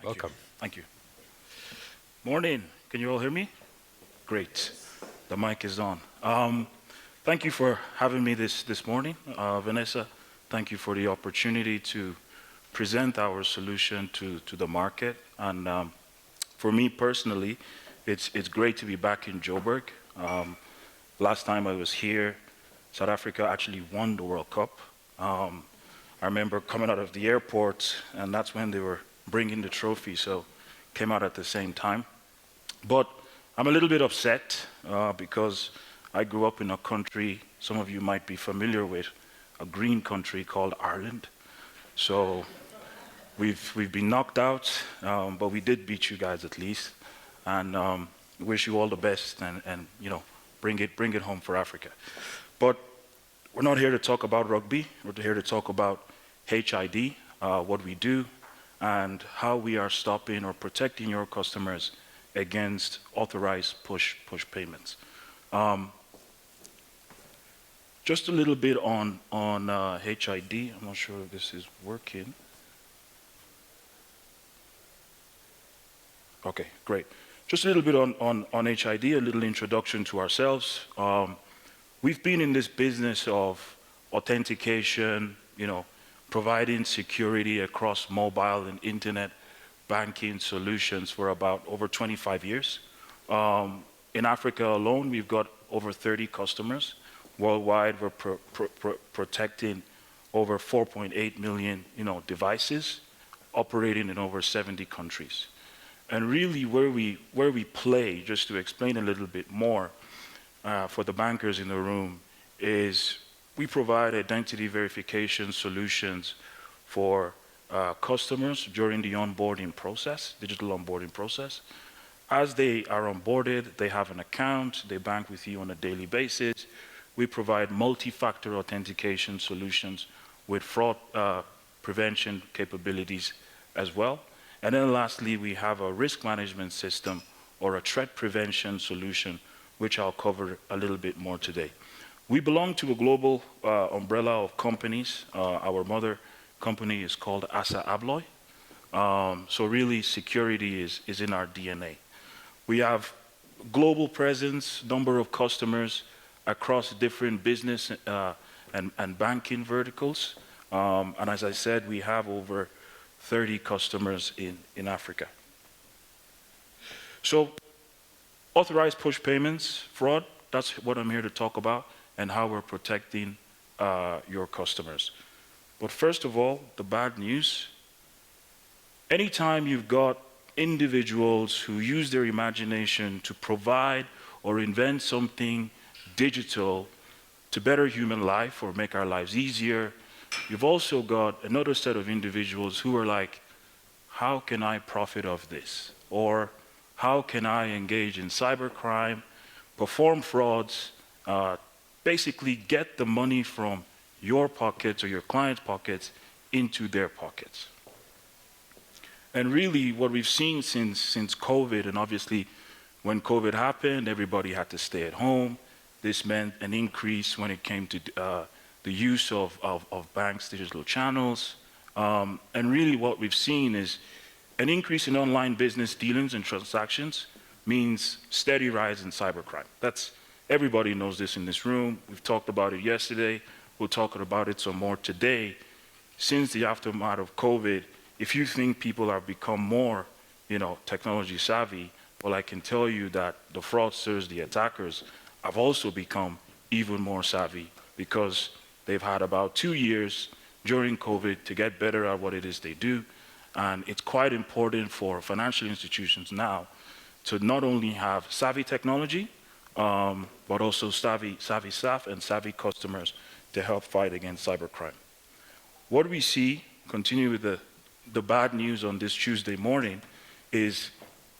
Welcome. Thank you. Morning. Can you all hear me? Great. The mic is on. Thank you for having me this morning. Vanessa, thank you for the opportunity to present our solution to the market. And for me personally, it's great to be back in Joburg. Last time I was here, South Africa actually won the World Cup. I remember coming out of the airport, and that's when they were bringing the trophy, so came out at the same time. But I'm a little bit upset because I grew up in a country some of you might be familiar with, a green country called Ireland. So we've been knocked out, but we did beat you guys at least, and wish you all the best, and you know, bring it home for Africa. But we're not here to talk about rugby. We're here to talk about HID, what we do, and how we are stopping or protecting your customers against authorized push payments. Just a little bit on HID. I'm not sure if this is working. Okay, great. Just a little bit on HID, a little introduction to ourselves. We've been in this business of authentication, you know, providing security across mobile and internet banking solutions for about over 25 years. In Africa alone, we've got over 30 customers. Worldwide, we're protecting over 4.8 million, you know, devices, operating in over 70 countries. And really where we play, just to explain a little bit more for the bankers in the room, is we provide identity verification solutions for customers during the onboarding process, digital onboarding process. As they are onboarded, they have an account, they bank with you on a daily basis. We provide multi-factor authentication solutions with fraud prevention capabilities as well. And then lastly, we have a risk management system or a threat prevention solution, which I'll cover a little bit more today. We belong to a global umbrella of companies. Our mother company is called Assa Abloy. So really, security is in our DNA. We have global presence, number of customers across different business and banking verticals. And as I said, we have over 30 customers in Africa. So authorized push payments, fraud, that's what I'm here to talk about, and how we're protecting your customers. But first of all, the bad news. Anytime you've got individuals who use their imagination to provide or invent something digital to better human life or make our lives easier, you've also got another set of individuals who are like, how can I profit off this? Or how can I engage in cybercrime, perform frauds, basically get the money from your pockets or your client's pockets into their pockets. And really what we've seen since COVID, and obviously when COVID happened, everybody had to stay at home. This meant an increase when it came to the use of banks' digital channels. And really what we've seen is an increase in online business dealings and transactions means steady rise in cybercrime. Everybody knows this in this room. We've talked about it yesterday. We'll talk about it some more today. Since the aftermath of COVID, if you think people have become more, you know, technology savvy, well, I can tell you that the fraudsters, the attackers, have also become even more savvy because they've had about 2 years during COVID to get better at what it is they do. And it's quite important for financial institutions now to not only have savvy technology, but also savvy staff and savvy customers to help fight against cybercrime. What we see, continue with the bad news on this Tuesday morning, is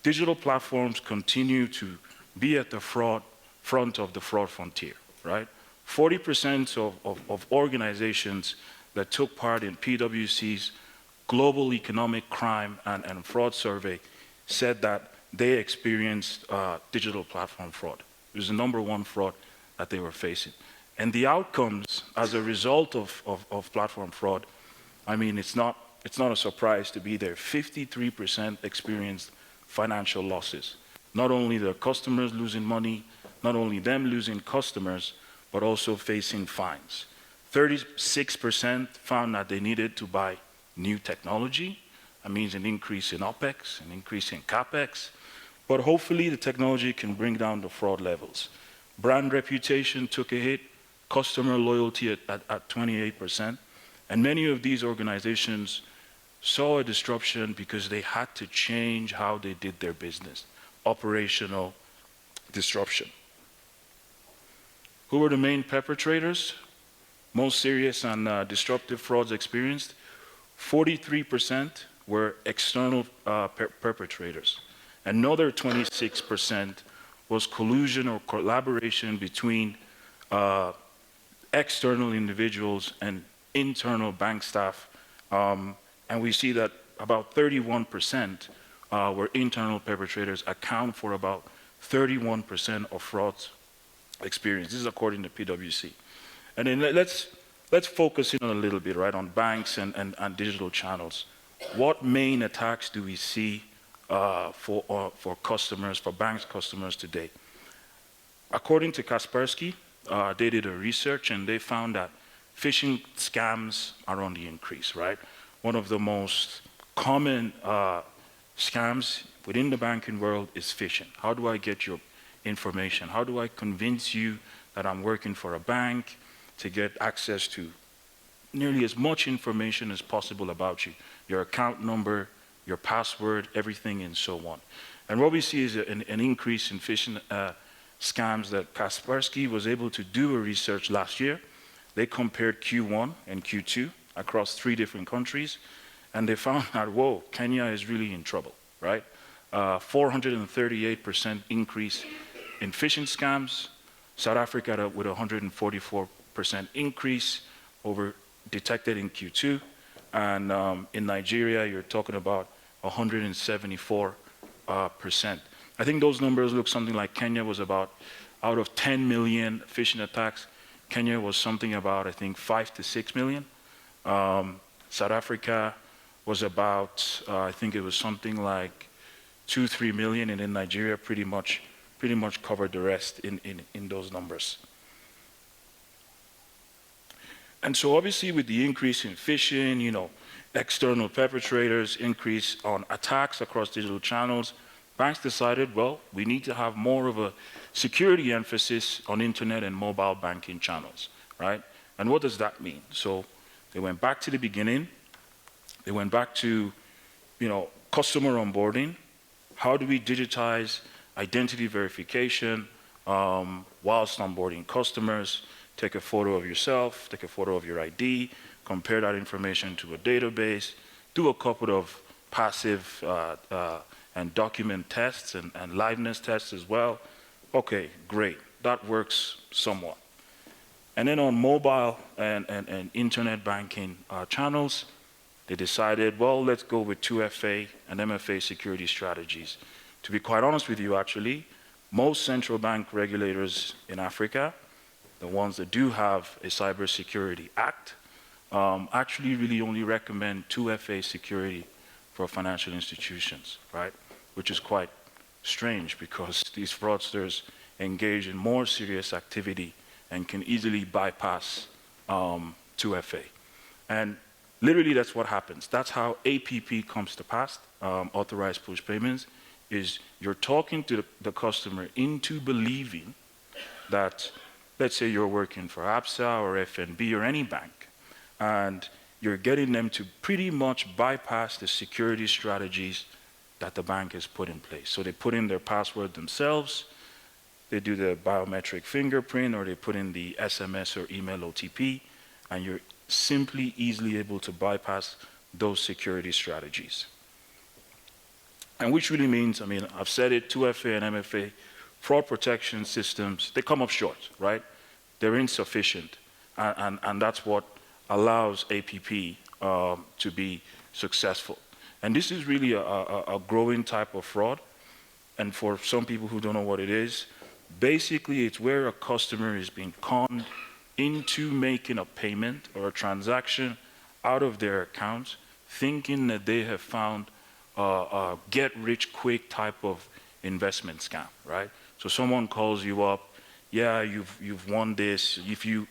digital platforms continue to be at the front of the fraud frontier, right? 40% of organizations that took part in PwC's Global Economic Crime and Fraud Survey said that they experienced digital platform fraud. It was the #1 fraud that they were facing. And the outcomes as a result of platform fraud, I mean, it's not it's not a surprise to be there. 53% experienced financial losses. Not only their customers losing money, not only them losing customers, but also facing fines. 36% found that they needed to buy new technology. That means an increase in OPEX, an increase in CAPEX, but hopefully the technology can bring down the fraud levels. Brand reputation took a hit, customer loyalty at 28%, and many of these organizations saw a disruption because they had to change how they did their business, operational disruption. Who were the main perpetrators? Most serious and disruptive frauds experienced? 43% were external perpetrators. Another 26% was collusion or collaboration between external individuals and internal bank staff. And we see that about 31% were internal perpetrators, account for about 31% of frauds experienced. This is according to PwC. And then let's focus in on a little bit, right, on banks and digital channels. What main attacks do we see for customers, for banks customers today? According to Kaspersky, they did a research and they found that phishing scams are on the increase, right? One of the most common scams within the banking world is phishing. How do I get your information? How do I convince you that I'm working for a bank to get access to nearly as much information as possible about you, your account number, your password, everything, and so on. And what we see is an increase in phishing scams that Kaspersky was able to do a research last year. They compared Q1 and Q2 across 3 different countries, and they found out, whoa, Kenya is really in trouble, right? 438% increase in phishing scams. South Africa with 144% increase over detected in Q2. And in Nigeria, you're talking about 174%. I think those numbers look something like Kenya was about, out of 10 million phishing attacks, Kenya was something about, I think, 5 to 6 million. South Africa was about, I think it was something like 2, 3 million, and in Nigeria pretty much covered the rest in those numbers. And so obviously with the increase in phishing, external perpetrators, increase on attacks across digital channels, banks decided, well, we need to have more of a security emphasis on internet and mobile banking channels, right? And what does that mean? So they went back to the beginning. They went back to, customer onboarding. How do we digitize identity verification whilst onboarding customers? Take a photo of yourself, take a photo of your ID, compare that information to a database, do a couple of passive and document tests and liveness tests as well. Okay, great, that works somewhat. And then on mobile and internet banking channels, they decided, well, let's go with 2FA and MFA security strategies. To be quite honest with you, actually, most central bank regulators in Africa, the ones that do have a cybersecurity act, actually really only recommend 2FA security for financial institutions, right? Which is quite strange because these fraudsters engage in more serious activity and can easily bypass 2FA. And literally that's what happens. That's how APP comes to pass, authorized push payments, is you're talking to the customer into believing that, let's say you're working for ABSA or FNB or any bank, and you're getting them to pretty much bypass the security strategies that the bank has put in place. So they put in their password themselves, they do the biometric fingerprint, or they put in the SMS or email OTP, and you're simply easily able to bypass those security strategies. And which really means, I've said it, 2FA and MFA, fraud protection systems, they come up short, right? They're insufficient, and that's what allows APP to be successful. And this is really a growing type of fraud. And for some people who don't know what it is, basically it's where a customer is being conned into making a payment or a transaction out of their account thinking that they have found a get-rich-quick type of investment scam, right? So someone calls you up, yeah, you've won this. If you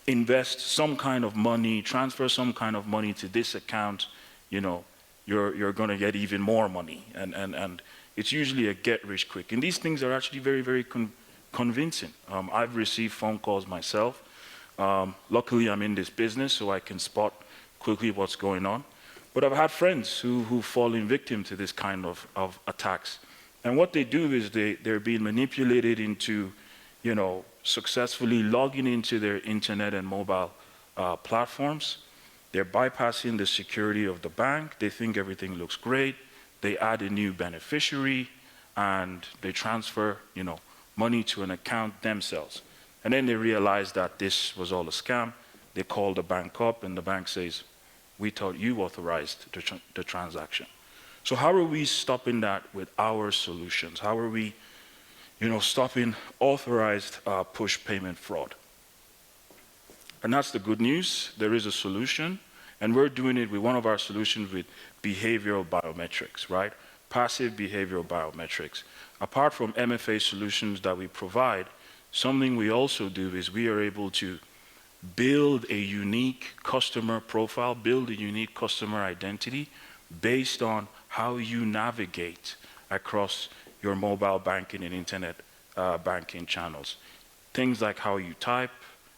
invest some kind of money, transfer some kind of money to this account, you know, you're going to get even more money. And it's usually a get-rich-quick. And these things are actually very, very convincing. I've received phone calls myself. Luckily, I'm in this business, so I can spot quickly what's going on. But I've had friends who fallen victim to this kind of attacks. And what they do is they're being manipulated into, you know, successfully logging into their internet and mobile platforms. They're bypassing the security of the bank. They think everything looks great. They add a new beneficiary, and they transfer, you know, money to an account themselves. And then they realize that this was all a scam. They call the bank up, and the bank says, we thought you authorized the transaction. So how are we stopping that with our solutions? How are we, you know, stopping authorized push payment fraud? And that's the good news. There is a solution, and we're doing it with one of our solutions with behavioral biometrics, right? Passive behavioral biometrics. Apart from MFA solutions that we provide, something we also do is we are able to build a unique customer profile, build a unique customer identity based on how you navigate across your mobile banking and internet banking channels. Things like how you type,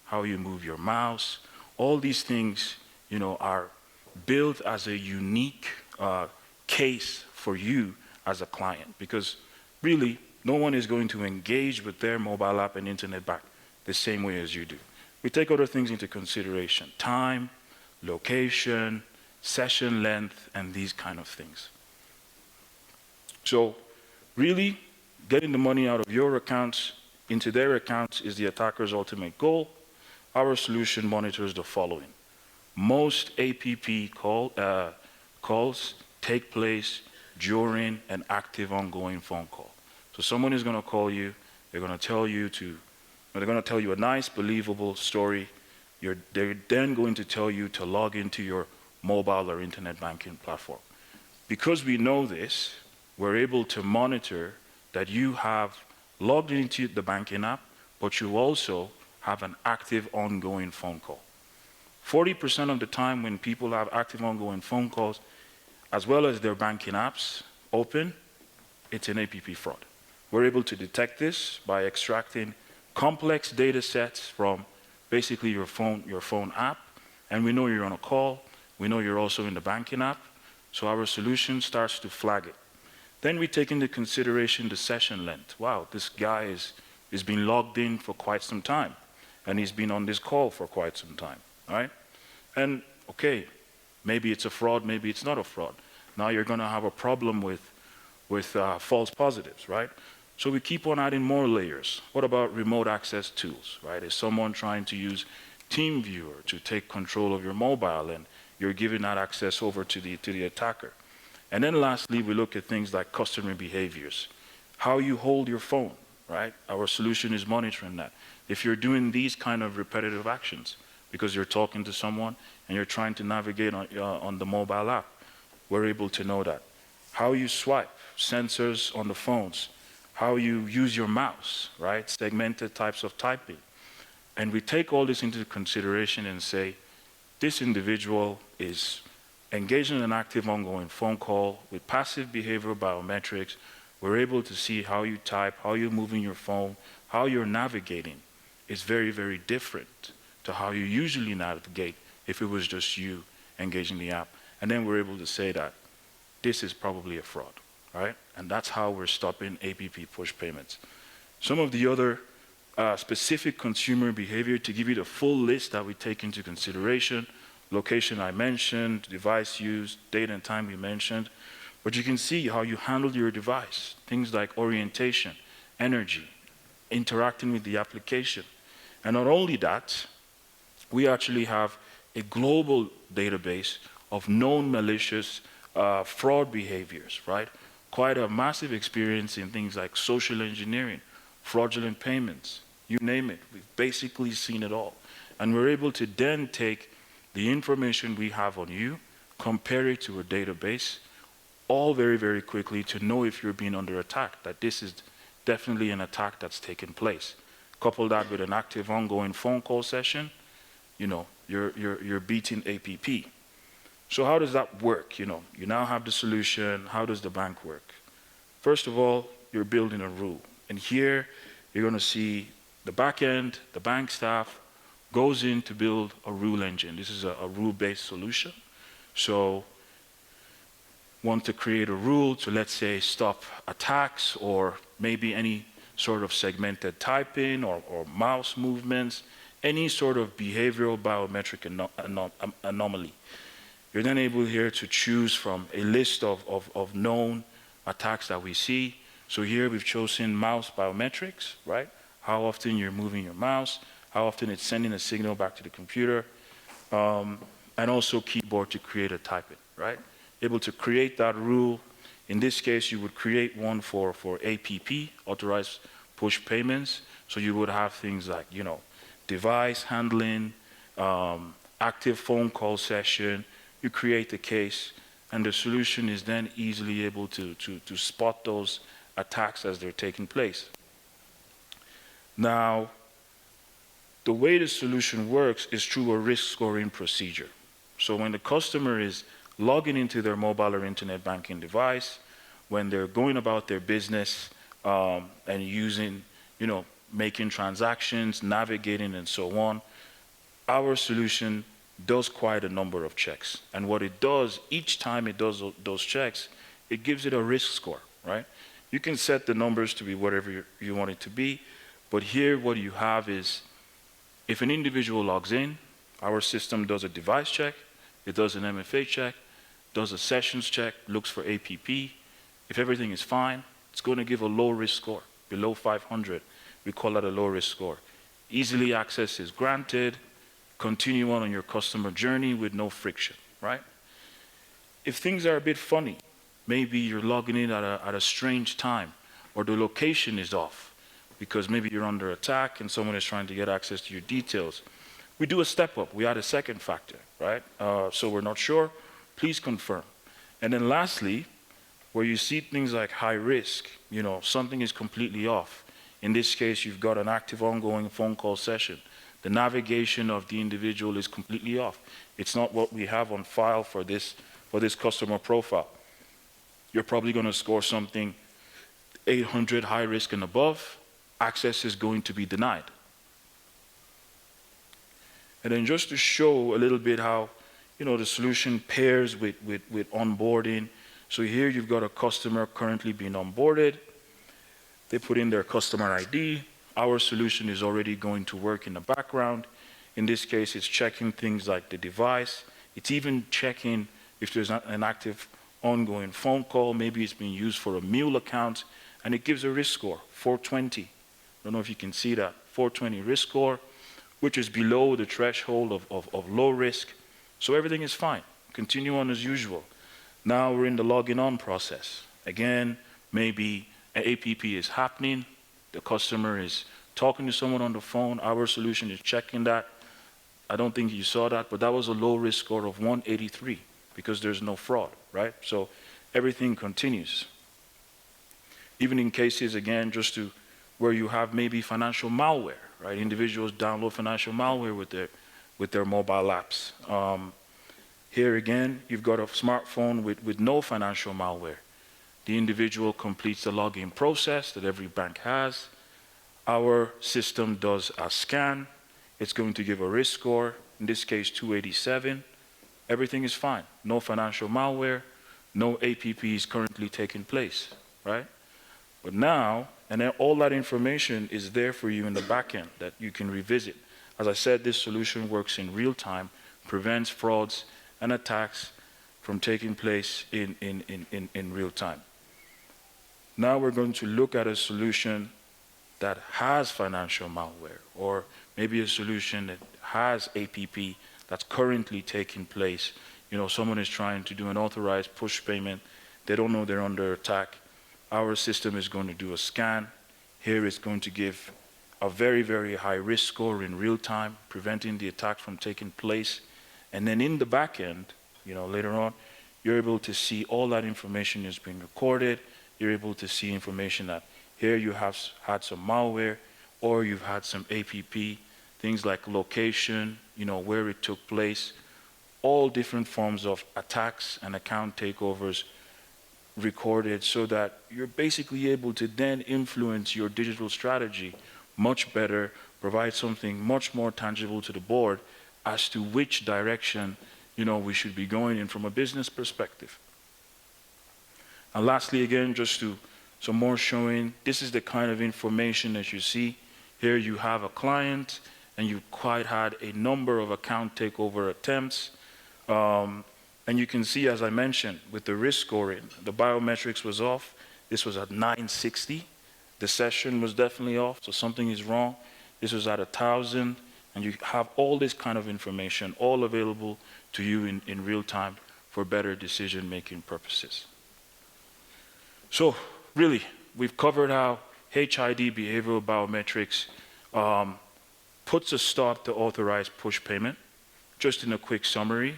how you move your mouse, all these things, you know, are built as a unique case for you as a client, because really no one is going to engage with their mobile app and internet bank the same way as you do. We take other things into consideration: time, location, session length, and these kind of things. So really, getting the money out of your accounts into their accounts is the attacker's ultimate goal. Our solution monitors the following. Most APP calls take place during an active ongoing phone call. So someone is going to call you, they're going to tell you a nice, believable story. They're then going to tell you to log into your mobile or internet banking platform. Because we know this, we're able to monitor that you have logged into the banking app, but you also have an active ongoing phone call. 40% of the time when people have active ongoing phone calls, as well as their banking apps open, it's an APP fraud. We're able to detect this by extracting complex data sets from basically your phone app, and we know you're on a call, we know you're also in the banking app, so our solution starts to flag it. Then we take into consideration the session length. Wow, this guy is been logged in for quite some time, and he's been on this call for quite some time, right? And okay, maybe it's a fraud, maybe it's not a fraud. Now you're going to have a problem with false positives, right? So we keep on adding more layers. What about remote access tools, right? Is someone trying to use TeamViewer to take control of your mobile, and you're giving that access over to the attacker? And then lastly, we look at things like customer behaviors. How you hold your phone, right? Our solution is monitoring that. If you're doing these kind of repetitive actions because you're talking to someone and you're trying to navigate on the mobile app, we're able to know that. How you swipe, sensors on the phones, how you use your mouse, right? Segmented types of typing. And we take all this into consideration and say, this individual is engaged in an active ongoing phone call with passive behavioral biometrics. We're able to see how you type, how you're moving your phone, how you're navigating. It's very, very different to how you usually navigate if it was just you engaging the app. And then we're able to say that this is probably a fraud, right? And that's how we're stopping APP push payments. Some of the other specific consumer behavior, to give you the full list that we take into consideration: location I mentioned, device use, date and time we mentioned, but you can see how you handle your device, things like orientation, energy, interacting with the application. And not only that, we actually have a global database of known malicious fraud behaviors, right? Quite a massive experience in things like social engineering, fraudulent payments, you name it. We've basically seen it all. And we're able to then take the information we have on you, compare it to a database, all very, very quickly to know if you're being under attack, that this is definitely an attack that's taken place. Couple that with an active ongoing phone call session, you're beating APP. So how does that work? You now have the solution. How does the bank work? First of all, you're building a rule. And here, you're going to see the back end, the bank staff goes in to build a rule engine. This is a rule-based solution. So want to create a rule to, let's say, stop attacks or maybe any sort of segmented typing or mouse movements, any sort of behavioral biometric anomaly. You're then able here to choose from a list of known attacks that we see. So here we've chosen mouse biometrics, right? How often you're moving your mouse, how often it's sending a signal back to the computer, and also keyboard to create a typing, right? Able to create that rule. In this case, you would create one for APP, authorized push payments. So you would have things like, device handling, active phone call session. You create the case, and the solution is then easily able to spot those attacks as they're taking place. Now, the way the solution works is through a risk scoring procedure. So when the customer is logging into their mobile or internet banking device, when they're going about their business and using, making transactions, navigating, and so on, our solution does quite a number of checks. And what it does, each time it does those checks, it gives it a risk score, right? You can set the numbers to be whatever you want it to be, but here what you have is, if an individual logs in, our system does a device check, it does an MFA check, does a sessions check, looks for APP. If everything is fine, it's going to give a low risk score, below 500. We call that a low risk score. Easily access is granted, continue on your customer journey with no friction, right? If things are a bit funny, maybe you're logging in at a strange time, or the location is off, because maybe you're under attack and someone is trying to get access to your details. We do a step up, we add a second factor, right? So we're not sure, please confirm. And then lastly, where you see things like high risk, something is completely off. In this case, you've got an active ongoing phone call session. The navigation of the individual is completely off. It's not what we have on file for this customer profile. You're probably going to score something 800 high risk and above. Access is going to be denied. And then just to show a little bit how the solution pairs with onboarding. So here you've got a customer currently being onboarded. They put in their customer ID. Our solution is already going to work in the background. In this case, it's checking things like the device. It's even checking if there's an active ongoing phone call. Maybe it's being used for a meal account, and it gives a risk score, 420. I don't know if you can see that, 420 risk score, which is below the threshold of low risk. So everything is fine. Continue on as usual. Now we're in the logging on process. Again, maybe an APP is happening. The customer is talking to someone on the phone. Our solution is checking that. I don't think you saw that, but that was a low risk score of 183 because there's no fraud, right? So everything continues. Even in cases, again, just to where you have maybe financial malware, right? Individuals download financial malware with their mobile apps. Here again, you've got a smartphone with no financial malware. The individual completes the login process that every bank has. Our system does a scan. It's going to give a risk score, in this case 287. Everything is fine. No financial malware, no APP is currently taking place, right? But now, and then all that information is there for you in the back end that you can revisit. As I said, this solution works in real time, prevents frauds and attacks from taking place in real time. Now we're going to look at a solution that has financial malware, or maybe a solution that has APP that's currently taking place. Someone is trying to do an authorized push payment. They don't know they're under attack. Our system is going to do a scan. Here it's going to give a very, very high risk score in real time, preventing the attack from taking place. And then in the back end, later on, you're able to see all that information is being recorded. You're able to see information that here you have had some malware, or you've had some APP, things like location, where it took place, all different forms of attacks and account takeovers recorded, so that you're basically able to then influence your digital strategy much better, provide something much more tangible to the board as to which direction we should be going in from a business perspective. And lastly, again, just to some more showing, this is the kind of information that you see. Here you have a client, and you quite had a number of account takeover attempts. And you can see, as I mentioned, with the risk scoring, the biometrics was off. This was at 960. The session was definitely off, so something is wrong. This was at 1,000, and you have all this kind of information all available to you in real time for better decision-making purposes. So really, we've covered how HID behavioral biometrics puts a stop to authorized push payment. Just in a quick summary,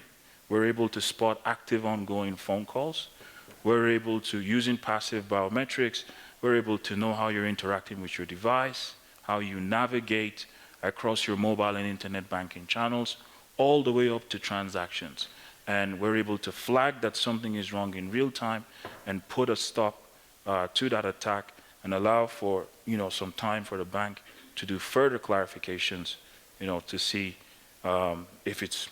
we're able to spot active ongoing phone calls. We're able to, using passive biometrics, we're able to know how you're interacting with your device, how you navigate across your mobile and internet banking channels, all the way up to transactions. And we're able to flag that something is wrong in real time and put a stop to that attack and allow for some time for the bank to do further clarifications, to see if it's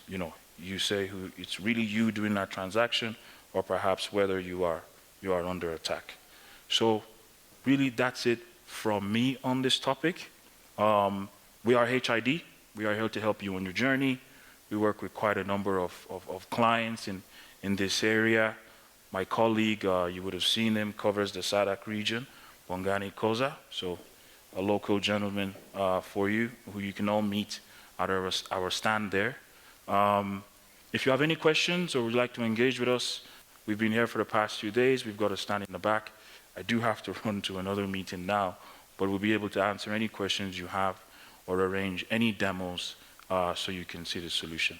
you say who it's really you doing that transaction, or perhaps whether you are under attack. So really, that's it from me on this topic. We are HID. We are here to help you on your journey. We work with quite a number of clients in this area. My colleague, you would have seen him, covers the SADC region, Bongani Koza. So a local gentleman for you, who you can all meet at our stand there. If you have any questions or would like to engage with us, we've been here for the past few days. We've got a stand in the back. I do have to run to another meeting now, but we'll be able to answer any questions you have or arrange any demos so you can see the solution.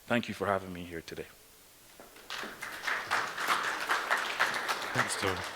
Thank you for having me here today. Thanks, Tony.